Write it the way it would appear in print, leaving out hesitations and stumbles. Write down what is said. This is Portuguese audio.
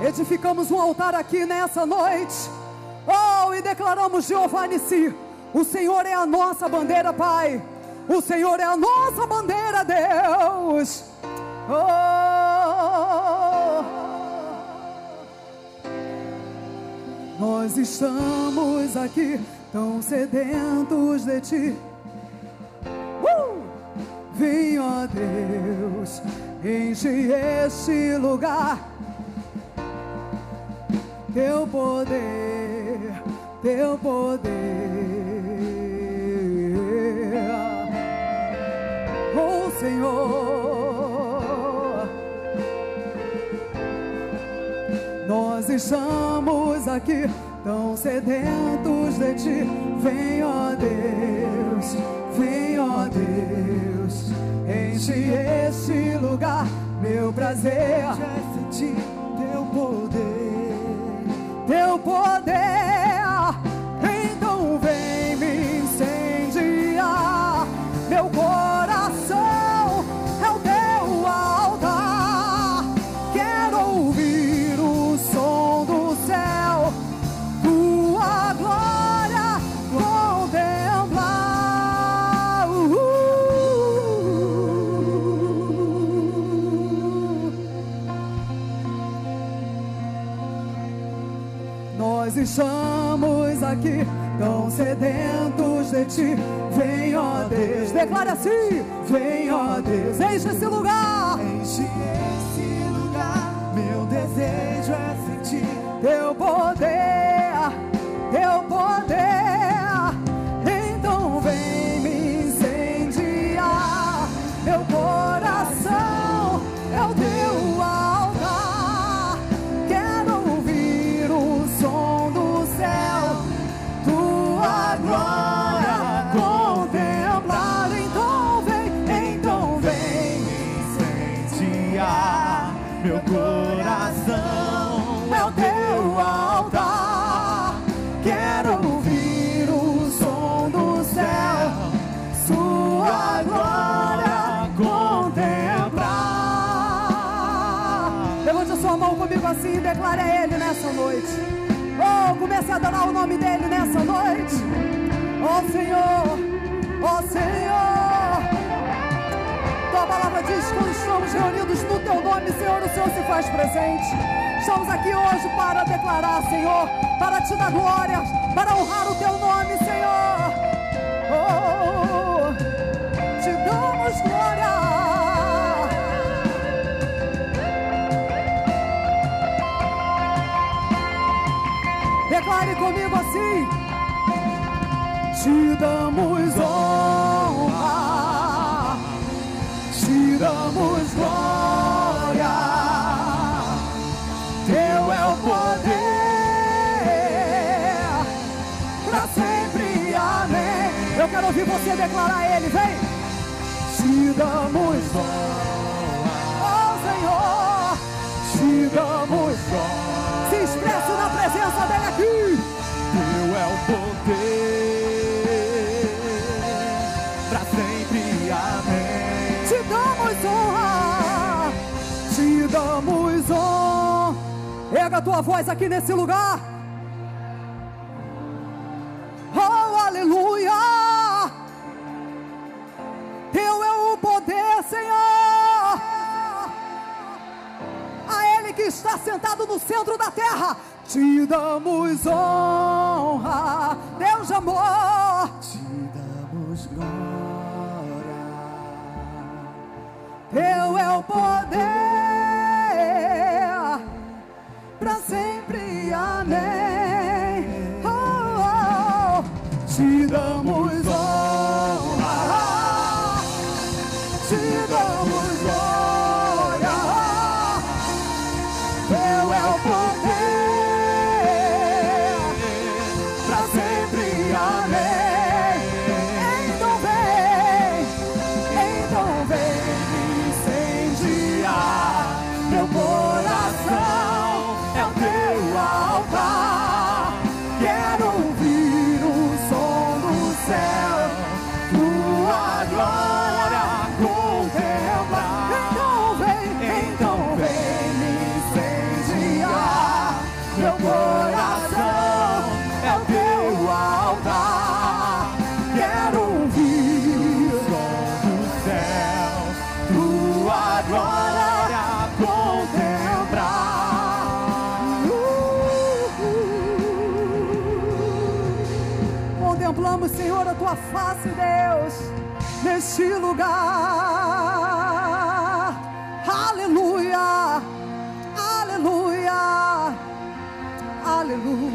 Edificamos um altar aqui nessa noite. Oh, e declaramos Jeová Nissi. O Senhor é a nossa bandeira, Pai. O Senhor é a nossa bandeira, Deus. Oh, nós estamos aqui tão sedentos de Ti. Vem, ó Deus, enche este lugar. Teu poder, Teu poder. Oh Senhor, nós estamos aqui tão sedentos de Ti. Vem, ó Deus, vem, ó Deus, enche este lugar. Meu prazer é sentir Teu poder, Teu poder. Então vem me incendiar. Meu coração é o Teu altar. Quero ouvir o som do céu, Tua glória contemplar. Nós estamos aqui tão sedentos de Ti. Vem, ó Deus, declara assim. Vem, ó Deus, enche esse lugar. Enche esse lugar. Meu desejo é sentir Teu poder, Teu poder. Então vem me incendiar. Meu coração é o Teu altar. Quero ouvir o som do céu, Tua glória contemplar. Então vem me incendiar. Meu coração é o Teu altar. Quero ouvir o som do céu, Sua glória contemplar. Levante a sua mão comigo assim e declare a Ele nessa noite. Oh, comece a adorar o nome dEle nessa noite. Oh Senhor, oh Senhor. Tua palavra diz que quando estamos reunidos no Teu nome, Senhor, o Senhor se faz presente. Estamos aqui hoje para declarar, Senhor, para Te dar glória, para honrar o Teu nome, Senhor. Oh, Te damos glória. Declare comigo assim. Te damos honra, Te damos glória. Teu é o poder, pra sempre, amém. Eu quero ouvir você declarar a Ele, vem. Te damos honra, oh Senhor, Te damos glória. Se expresse na presença dEle aqui. Teu é o poder, pra sempre, amém. Te damos honra, Te damos honra. Erga a tua voz aqui nesse lugar. Oh, aleluia. Teu é o poder, Senhor. A Ele que está sentado no centro da terra, Te damos honra. Deus de amor, Te damos glória. Teu é o poder, pra sempre, amém. Oh, oh, Te damos honra, Te damos glória. Teu é o poder, pra sempre, amém. Então vem me incendiar. Meu coração é o Teu Contemplamos, Senhor, a tua face, Deus, neste lugar. Aleluia, aleluia, aleluia.